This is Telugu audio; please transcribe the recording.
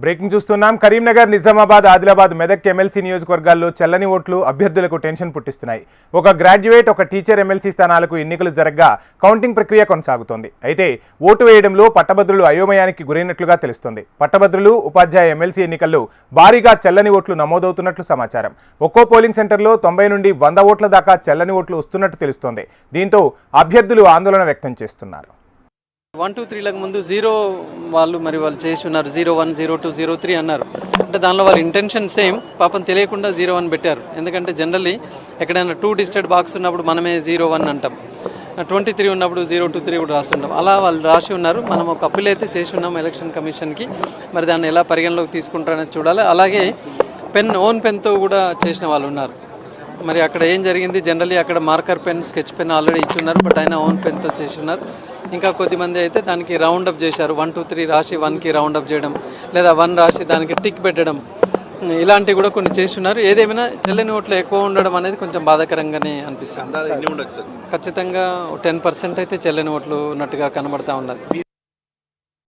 బ్రేకింగ్ చూస్తున్నాం. కరీంనగర్, నిజామాబాద్, ఆదిలాబాద్, మెదక్ ఎమ్మెల్సీ నియోజకవర్గాల్లో చెల్లని ఓట్లు అభ్యర్థులకు టెన్షన్ పుట్టిస్తున్నాయి. ఒక గ్రాడ్యుయేట్, ఒక టీచర్ ఎమ్మెల్సీ స్థానాలకు ఎన్నికలు జరగ్గా కౌంటింగ్ ప్రక్రియ కొనసాగుతోంది. అయితే ఓటు వేయడంలో పట్టభద్రులు అయోమయానికి గురైనట్లుగా తెలుస్తోంది. పట్టభద్రులు, ఉపాధ్యాయ ఎమ్మెల్సీ ఎన్నికల్లో భారీగా చెల్లని ఓట్లు నమోదవుతున్నట్లు సమాచారం. ఒక్కో పోలింగ్ సెంటర్లో 90 నుండి 100 ఓట్ల దాకా చెల్లని ఓట్లు వస్తున్నట్టు తెలుస్తోంది. దీంతో అభ్యర్థులు ఆందోళన వ్యక్తం చేస్తున్నారు. 1, 2, 3లకు ముందు 0 వాళ్ళు చేసి ఉన్నారు. 01, 02, 03 అన్నారు. అంటే దానిలో వాళ్ళ ఇంటెన్షన్ సేమ్, పాపం తెలియకుండా 01 పెట్టారు. ఎందుకంటే జనరల్లీ ఎక్కడైనా 2 డిజిటెడ్ బాక్స్ ఉన్నప్పుడు మనమే 01 అంటాం, 23 ఉన్నప్పుడు 023 కూడా రాస్తుంటాం. అలా వాళ్ళు రాసి ఉన్నారు. మనం ఒక అప్పీల్ అయితే చేసి ఉన్నాం ఎలక్షన్ కమిషన్కి. మరి దాన్ని ఎలా పరిగణలోకి తీసుకుంటారని చూడాలి. అలాగే ఓన్ పెన్తో కూడా చేసిన వాళ్ళు ఉన్నారు. మరి అక్కడ ఏం జరిగింది, జనరల్లీ అక్కడ marker pen, sketch pen already ఇచ్చి ఉన్నారు. బట్ ఆయన ఓన్ పెన్తో చేసి ఉన్నారు. ఇంకా కొద్దిమంది అయితే దానికి రౌండప్ చేశారు. 1, 2, 3 రాసి 1కి రౌండప్ చేయడం, లేదా 1 రాసి దానికి టిక్ పెట్టడం, ఇలాంటివి కూడా కొన్ని చేస్తున్నారు. ఏదేమైనా చెల్లని ఓట్లు ఎక్కువ ఉండడం అనేది కొంచెం బాధాకరంగానే అనిపిస్తుంది. ఖచ్చితంగా 10% అయితే చెల్లని ఓట్లు ఉన్నట్టుగా కనబడతా ఉన్నది.